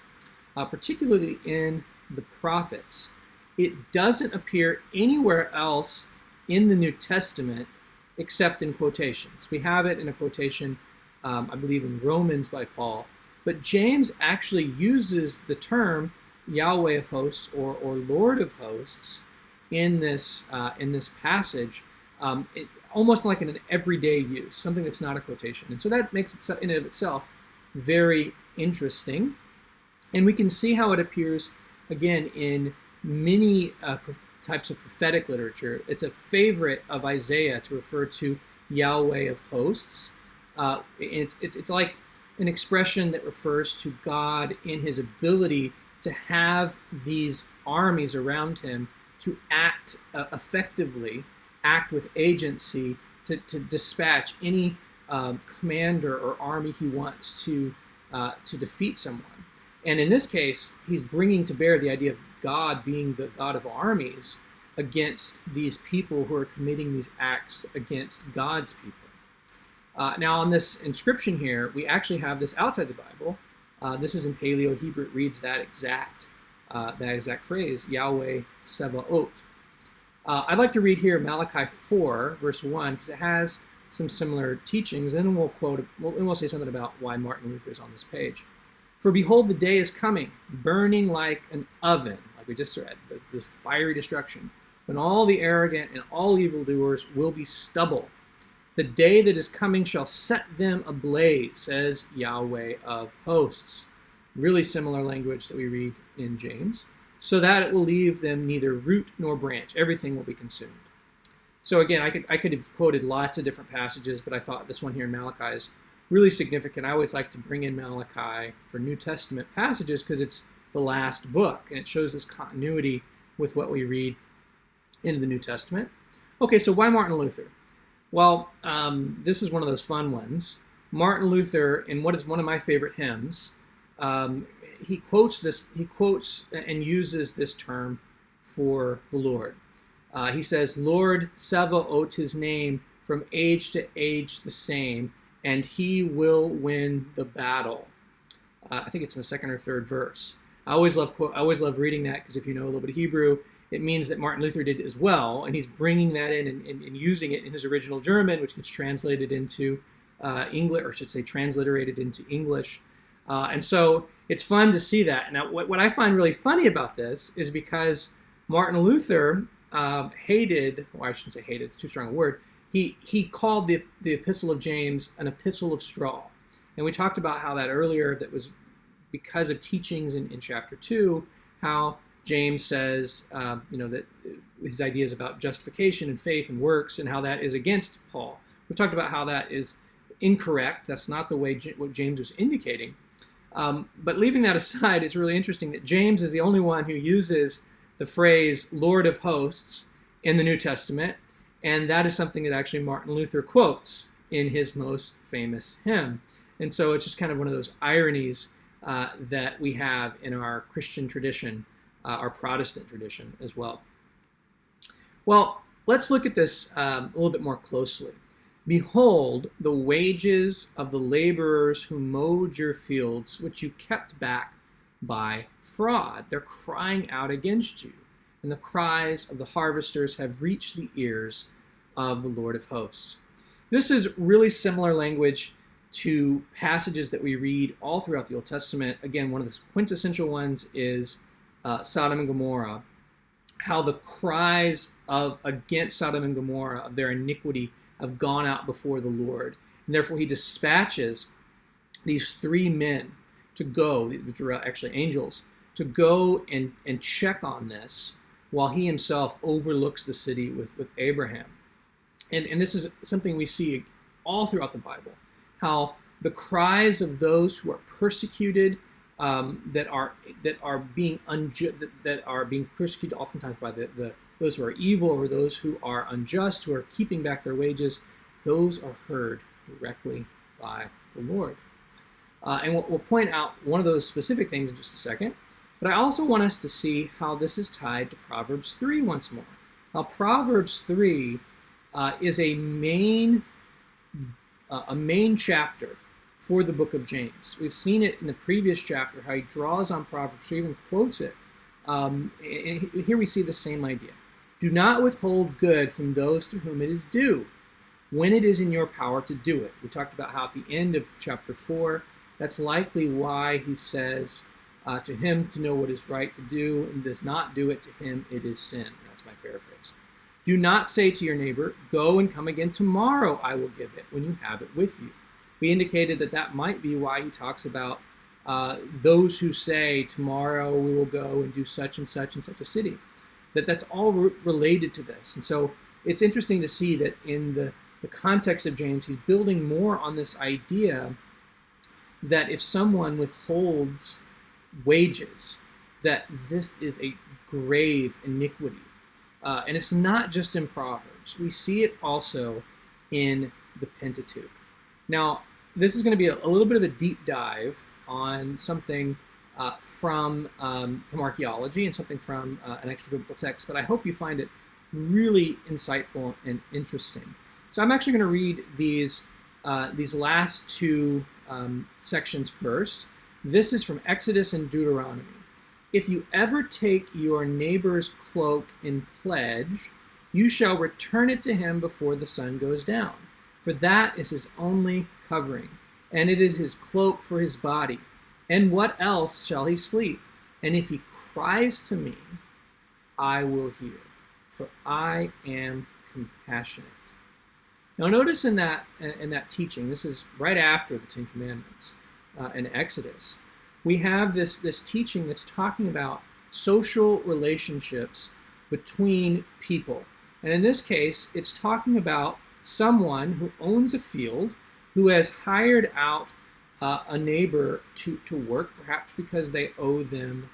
particularly in the prophets. It doesn't appear anywhere else in the New Testament except in quotations. We have it in a quotation, I believe, in Romans by Paul, but James actually uses the term Yahweh of hosts or Lord of hosts in this passage, almost like in an everyday use, something that's not a quotation. And so that makes it in and of itself very interesting. And we can see how it appears, again, in many types of prophetic literature. It's a favorite of Isaiah to refer to Yahweh of hosts. It's like an expression that refers to God in his ability to have these armies around him to act effectively, act with agency, to dispatch any commander or army he wants to defeat someone. And in this case, he's bringing to bear the idea of God being the God of armies against these people who are committing these acts against God's people. Now, on this inscription here, we actually have this outside the Bible. This is in Paleo-Hebrew. It reads that exact phrase, Yahweh Sebaot. I'd like to read here Malachi 4, verse 1, because it has some similar teachings, and then we'll say something about why Martin Luther is on this page. For behold, the day is coming, burning like an oven, like we just read, this fiery destruction, when all the arrogant and all evildoers will be stubble. The day that is coming shall set them ablaze, says Yahweh of hosts. Really similar language that we read in James. So that it will leave them neither root nor branch. Everything will be consumed. So again, I could have quoted lots of different passages, but I thought this one here in Malachi is really significant. I always like to bring in Malachi for New Testament passages because it's the last book, and it shows this continuity with what we read in the New Testament. Okay, so why Martin Luther? Well, this is one of those fun ones. Martin Luther, in what is one of my favorite hymns, he quotes and uses this term for the Lord. He says, Lord Sevaot his name, from age to age the same, and he will win the battle. I think it's in the second or third verse. I always love reading that, because if you know a little bit of Hebrew, it means that Martin Luther did as well, and he's bringing that in and using it in his original German, which gets translated into English, or I should say transliterated into English. And so it's fun to see that. Now, what I find really funny about this is because Martin Luther hated, well, I shouldn't say hated, it's too strong a word, he called the Epistle of James an epistle of straw. And we talked about how that earlier, that was because of teachings in chapter 2, how James says, that his ideas about justification and faith and works, and how that is against Paul. We talked about how that is incorrect. That's not the way what James was indicating. But leaving that aside, it's really interesting that James is the only one who uses the phrase Lord of hosts in the New Testament, and that is something that actually Martin Luther quotes in his most famous hymn. And so it's just kind of one of those ironies that we have in our Christian tradition, our Protestant tradition as well. Well, let's look at this a little bit more closely. Behold, the wages of the laborers who mowed your fields, which you kept back by fraud. They're crying out against you, and the cries of the harvesters have reached the ears of the Lord of hosts. This is really similar language to passages that we read all throughout the Old Testament. Again, one of the quintessential ones is Sodom and Gomorrah, how the cries against Sodom and Gomorrah of their iniquity have gone out before the Lord. And therefore he dispatches these three men to go, which are actually angels, to go and check on this while he himself overlooks the city with Abraham. And this is something we see all throughout the Bible, how the cries of those who are persecuted that are being that are being persecuted oftentimes by those who are evil or those who are unjust, who are keeping back their wages. Those are heard directly by the Lord. And we'll point out one of those specific things in just a second. But I also want us to see how this is tied to Proverbs 3 once more. Now, Proverbs 3 is a main chapter for the book of James. We've seen it in the previous chapter, how he draws on Proverbs 3, even quotes it. And here we see the same idea. Do not withhold good from those to whom it is due, when it is in your power to do it. We talked about how at the end of chapter 4, that's likely why he says, to him to know what is right to do, and does not do it, to him it is sin. That's my paraphrase. Do not say to your neighbor, go and come again tomorrow, I will give it, when you have it with you. We indicated that might be why he talks about those who say, tomorrow we will go and do such and such a city. That's all related to this. And so it's interesting to see that in the context of James, he's building more on this idea that if someone withholds wages, that this is a grave iniquity. And it's not just in Proverbs. We see it also in the Pentateuch. Now, this is going to be a little bit of a deep dive on something from archaeology and something from an extra biblical text, but I hope you find it really insightful and interesting. So I'm actually going to read these last two sections first. This is from Exodus and Deuteronomy. If you ever take your neighbor's cloak in pledge, you shall return it to him before the sun goes down, for that is his only covering, and it is his cloak for his body. And what else shall he sleep? And if he cries to me, I will hear, for I am compassionate. Now notice in that teaching, this is right after the Ten Commandments in Exodus, we have this teaching that's talking about social relationships between people. And in this case, it's talking about someone who owns a field, who has hired out a neighbor to work, perhaps because they owe them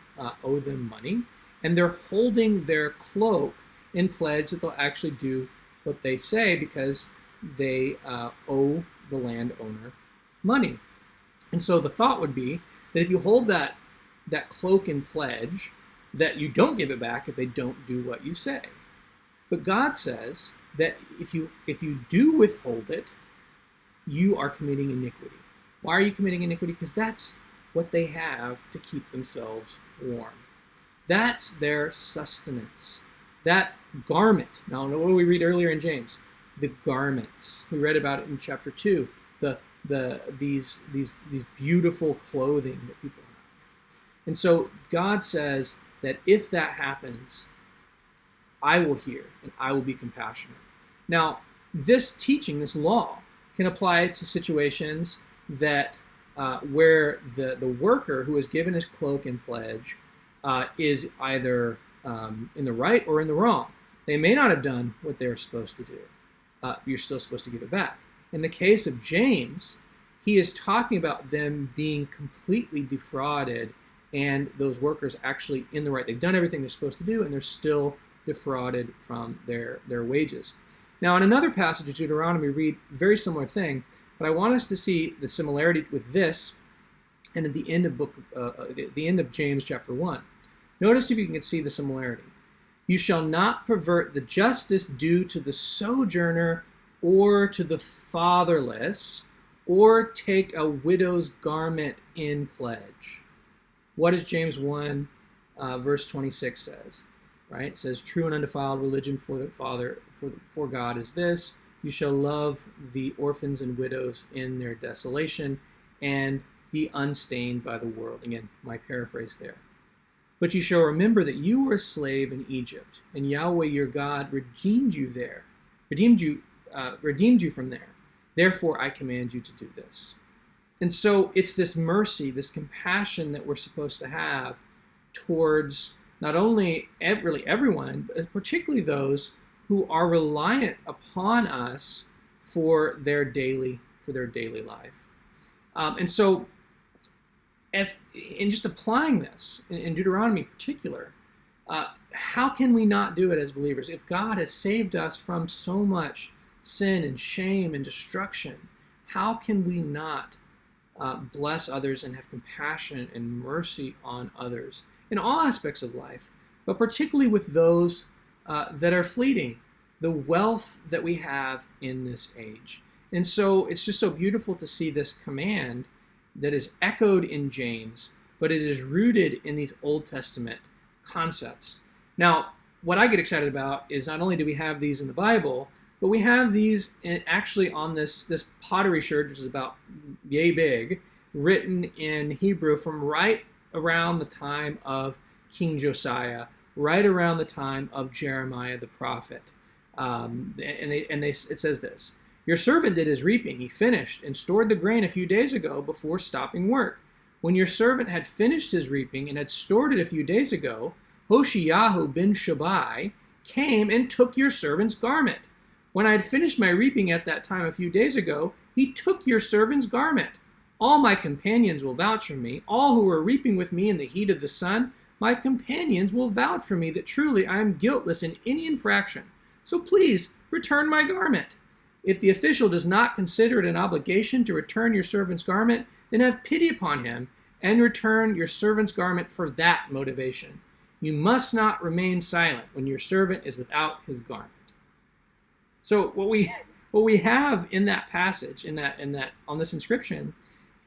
money, and they're holding their cloak in pledge that they'll actually do what they say because they owe the landowner money. And so the thought would be that if you hold that cloak in pledge, that you don't give it back if they don't do what you say. But God says that if you do withhold it, you are committing iniquity. Why are you committing iniquity? Because that's what they have to keep themselves warm. That's their sustenance. That garment. Now, what do we read earlier in James? The garments. We read about it in chapter 2. These beautiful clothing that people have. And so God says that if that happens, I will hear and I will be compassionate. Now, this teaching, this law, can apply to situations that where the worker who has given his cloak in pledge is either in the right or in the wrong. They may not have done what they're supposed to do. You're still supposed to give it back. In the case of James, he is talking about them being completely defrauded and those workers actually in the right. They've done everything they're supposed to do and they're still defrauded from their wages. Now, in another passage of Deuteronomy, we read a very similar thing, but I want us to see the similarity with this and at the end of James chapter 1. Notice if you can see the similarity. You shall not pervert the justice due to the sojourner or to the fatherless, or take a widow's garment in pledge. What does James 1 verse 26 says? Right? It says, true and undefiled religion for God is this: you shall love the orphans and widows in their desolation, and be unstained by the world. Again, my paraphrase there. But you shall remember that you were a slave in Egypt, and Yahweh your God redeemed you from there. Therefore, I command you to do this. And so it's this mercy, this compassion that we're supposed to have towards not only really everyone, but particularly those who are reliant upon us for their daily life. And so as in just applying this in Deuteronomy in particular, how can we not do it as believers? If God has saved us from so much sin and shame and destruction, how can we not bless others and have compassion and mercy on others in all aspects of life, but particularly with those that are fleeting, the wealth that we have in this age? And so it's just so beautiful to see this command that is echoed in James, but it is rooted in these Old Testament concepts. Now, what I get excited about is not only do we have these in the Bible, but we have these actually on this pottery shirt, which is about yay big, written in Hebrew from right around the time of King Josiah, right around the time of Jeremiah the prophet. It says this: "Your servant did his reaping. He finished and stored the grain a few days ago before stopping work. When your servant had finished his reaping and had stored it a few days ago, Hoshiyahu ben Shabai came and took your servant's garment. When I had finished my reaping at that time a few days ago, he took your servant's garment. All my companions will vouch for me. All who were reaping with me in the heat of the sun, my companions will vouch for me that truly I am guiltless in any infraction. So please return my garment. If the official does not consider it an obligation to return your servant's garment, then have pity upon him and return your servant's garment for that motivation. You must not remain silent when your servant is without his garment." So what we have in that passage, in that on this inscription,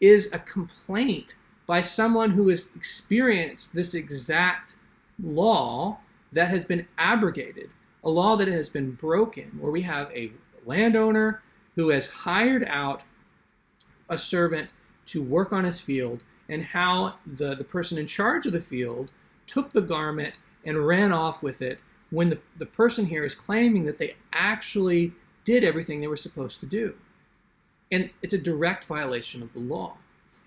is a complaint by someone who has experienced this exact law that has been abrogated, a law that has been broken, where we have a landowner who has hired out a servant to work on his field, and how the person in charge of the field took the garment and ran off with it, when the person here is claiming that they actually did everything they were supposed to do. And it's a direct violation of the law.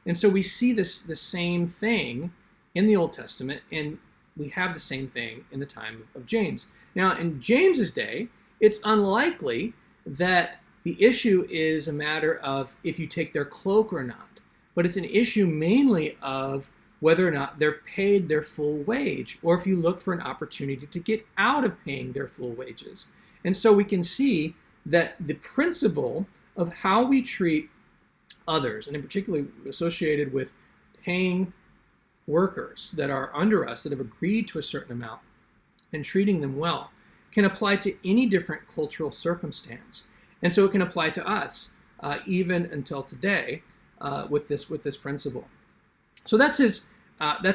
And so we see the same thing in the Old Testament, and we have the same thing in the time of James. Now, in James's day, it's unlikely that the issue is a matter of if you take their cloak or not, but it's an issue mainly of whether or not they're paid their full wage, or if you look for an opportunity to get out of paying their full wages. And so we can see that the principle of how we treat others, and in particular associated with paying workers that are under us, that have agreed to a certain amount, and treating them well, can apply to any different cultural circumstance. And so it can apply to us, even until today, with this principle. So that's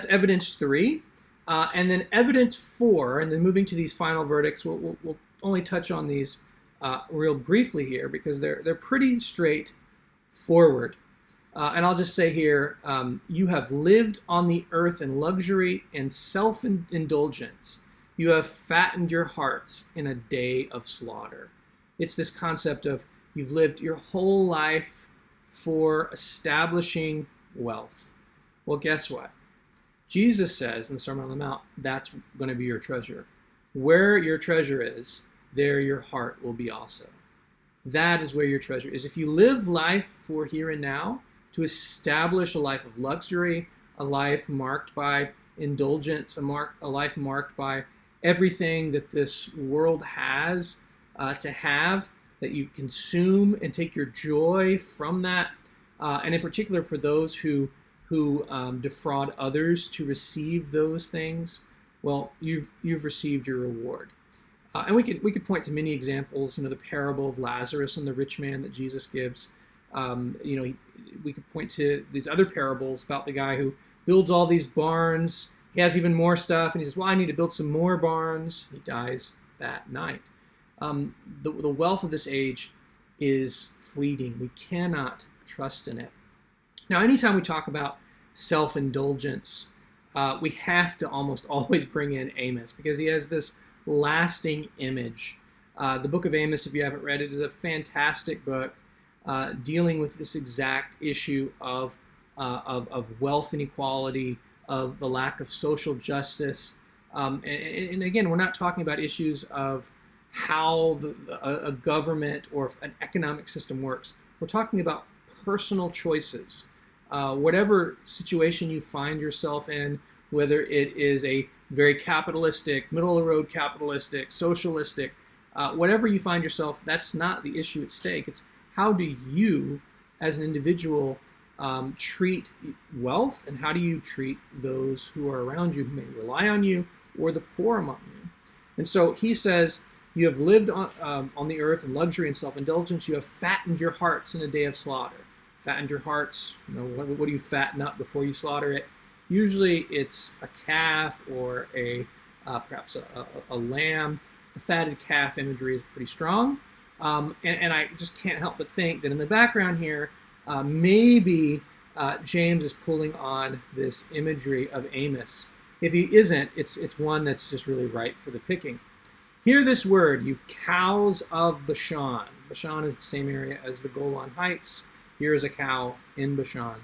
evidence 3, and then evidence 4, and then moving to these final verdicts. We'll only touch on these real briefly here, because they're pretty straightforward. And I'll just say here, you have lived on the earth in luxury and self-indulgence. You have fattened your hearts in a day of slaughter. It's this concept of you've lived your whole life for establishing wealth. Well, guess what? Jesus says in the Sermon on the Mount, that's going to be your treasure. Where your treasure is, there your heart will be also. That is where your treasure is. If you live life for here and now, to establish a life of luxury, a life marked by indulgence, a life marked by everything that this world has to have, that you consume and take your joy from that, and in particular for those who defraud others to receive those things, well, you've received your reward. And we could point to many examples. The parable of Lazarus and the rich man that Jesus gives. We could point to these other parables about the guy who builds all these barns. He has even more stuff, and he says, "Well, I need to build some more barns." He dies that night. The wealth of this age is fleeting. We cannot trust in it. Now, anytime we talk about self-indulgence, we have to almost always bring in Amos, because he has this lasting image. The book of Amos, if you haven't read it, is a fantastic book dealing with this exact issue of wealth inequality, of the lack of social justice. And again, we're not talking about issues of how a government or an economic system works. We're talking about personal choices whatever situation you find yourself in, whether it is a very capitalistic, middle of the road capitalistic, socialistic, whatever you find yourself, that's not the issue at stake. It's how do you, as an individual, treat wealth, and how do you treat those who are around you, who may rely on you, or the poor among you. And so he says, you have lived on the earth in luxury and self-indulgence. You have fattened your hearts in a day of slaughter. Fattened your hearts, what do you fatten up before you slaughter it? Usually it's a calf or perhaps a lamb. The fatted calf imagery is pretty strong. And I just can't help but think that in the background here, maybe James is pulling on this imagery of Amos. If he isn't, it's one that's just really ripe for the picking. Hear this word, you cows of Bashan. Bashan is the same area as the Golan Heights. Here is a cow in Bashan,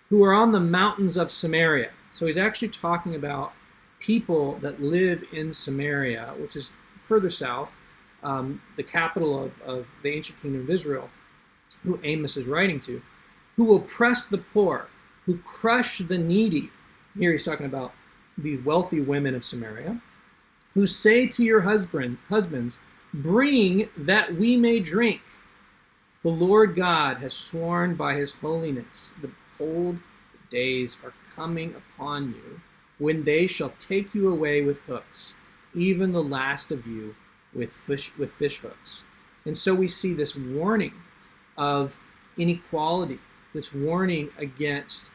who are on the mountains of Samaria. So he's actually talking about people that live in Samaria, which is further south, the capital of the ancient kingdom of Israel, who Amos is writing to, who will oppress the poor, who crush the needy. Here he's talking about the wealthy women of Samaria, who say to your husbands, bring that we may drink. The Lord God has sworn by his holiness, behold, the days are coming upon you, when they shall take you away with hooks, even the last of you with fish hooks. And so we see this warning of inequality, this warning against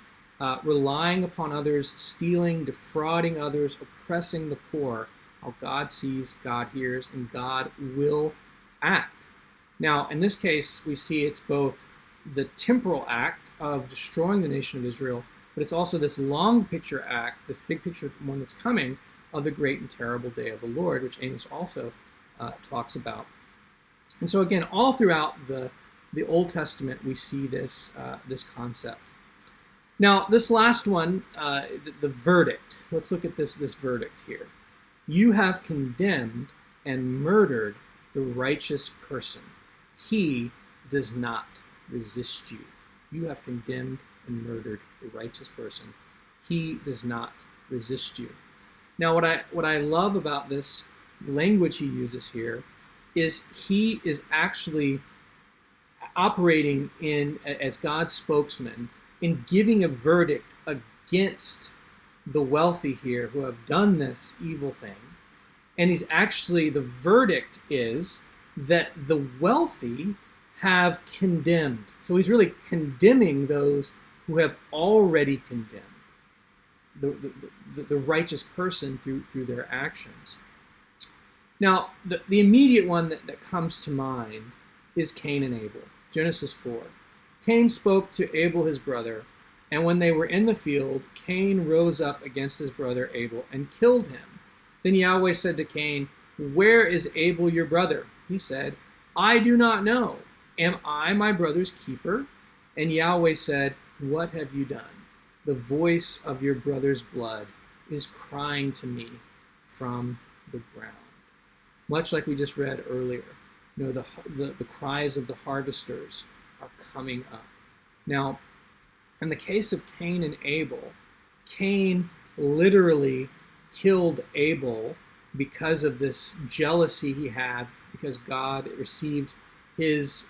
relying upon others, stealing, defrauding others, oppressing the poor. How God sees, God hears, and God will act. Now, in this case, we see it's both the temporal act of destroying the nation of Israel, but it's also this long picture act, this big picture one that's coming, of the great and terrible day of the Lord, which Amos also talks about. And so again, all throughout the Old Testament, we see this concept. Now, this last one, the verdict. Let's look at this verdict here. You have condemned and murdered the righteous person. He does not resist you. You have condemned and murdered the righteous person. He does not resist you. Now, what I love about this language he uses here is he is actually operating as God's spokesman in giving a verdict against the wealthy here who have done this evil thing. And the verdict is that the wealthy have condemned. So he's really condemning those who have already condemned the righteous person through their actions. Now, the immediate one that comes to mind is Cain and Abel. Genesis 4. Cain spoke to Abel his brother, and when they were in the field, Cain rose up against his brother Abel and killed him. Then Yahweh said to Cain, where is Abel your brother? He said, I do not know. Am I my brother's keeper? And Yahweh said, what have you done? The voice of your brother's blood is crying to me from the ground. Much like we just read earlier, the cries of the harvesters are coming up. Now, in the case of Cain and Abel, Cain literally killed Abel because of this jealousy he had, because God received his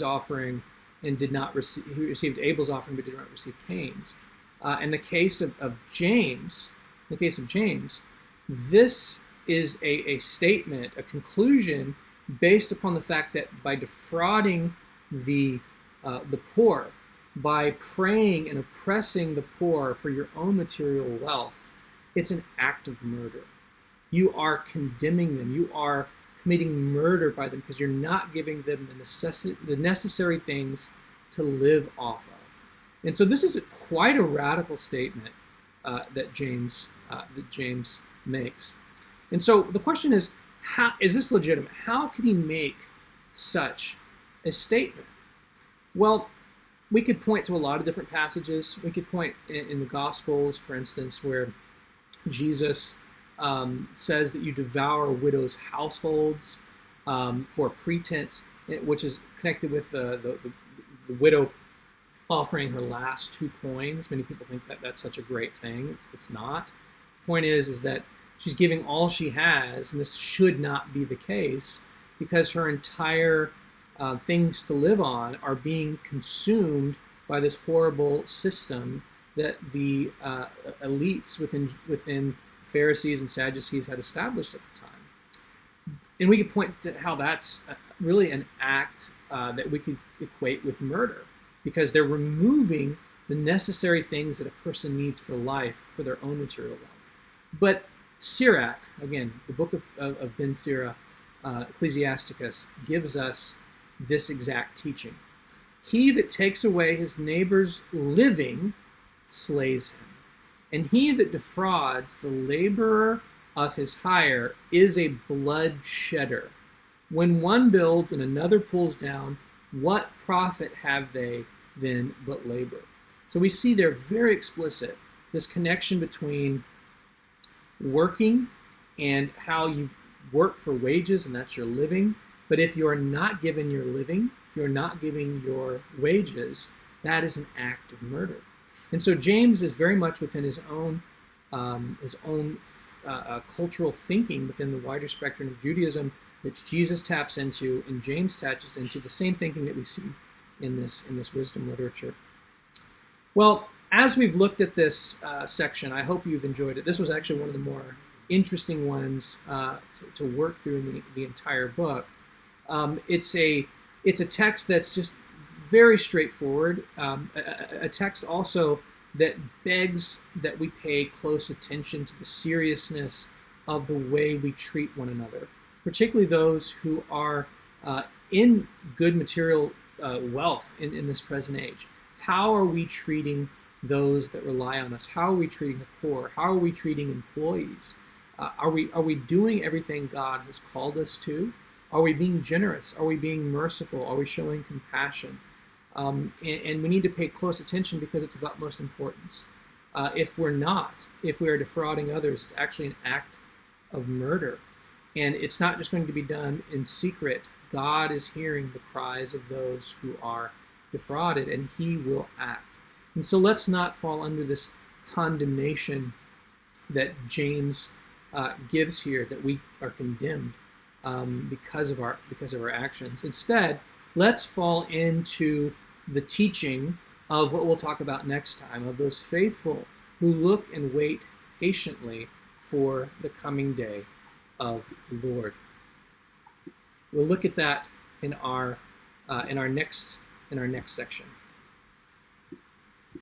offering and did not receive. He received Abel's offering, but did not receive Cain's. In the case of James, this is a statement, a conclusion based upon the fact that by defrauding the poor, by preying and oppressing the poor for your own material wealth, it's an act of murder. You are condemning them. You are committing murder by them because you're not giving them the necessary things to live off of. And so this is quite a radical statement that James makes. And so the question is, how is this legitimate? How could he make such a statement? Well, we could point to a lot of different passages. We could point in the Gospels, for instance, where Jesus says that you devour widows' households for pretense, which is connected with the widow offering her last 2 coins. Many people think that that's such a great thing. It's not. The point is that she's giving all she has, and this should not be the case because her entire things to live on are being consumed by this horrible system that the elites within Pharisees and Sadducees had established at the time. And we could point to how that's really an act that we could equate with murder, because they're removing the necessary things that a person needs for life for their own material wealth. But Sirach, again, the book of Ben Sirach, Ecclesiasticus, gives us this exact teaching. He that takes away his neighbor's living slays him, and he that defrauds the laborer of his hire is a blood shedder. When one builds and another pulls down, what profit have they then but labor? So we see there very explicit this connection between working and how you work for wages, and that's your living. But if you are not given your living, if you're not giving your wages, that is an act of murder. And so James is very much within his own cultural thinking within the wider spectrum of Judaism that Jesus taps into and James taps into, the same thinking that we see in this wisdom literature. Well, as we've looked at this section, I hope you've enjoyed it. This was actually one of the more interesting ones to work through in the entire book. It's a text that's just very straightforward, a text also that begs that we pay close attention to the seriousness of the way we treat one another, particularly those who are in good material wealth in this present age. How are we treating those that rely on us? How are we treating the poor? How are we treating employees? Are we doing everything God has called us to? Are we being generous? Are we being merciful? Are we showing compassion? And we need to pay close attention because it's of utmost importance. If we're not, if we are defrauding others, it's actually an act of murder. And it's not just going to be done in secret. God is hearing the cries of those who are defrauded, and he will act. And so let's not fall under this condemnation that James gives here, that we are condemned because of our actions. Instead, let's fall into the teaching of what we'll talk about next time, of those faithful who look and wait patiently for the coming day of the Lord. We'll look at that in our next section.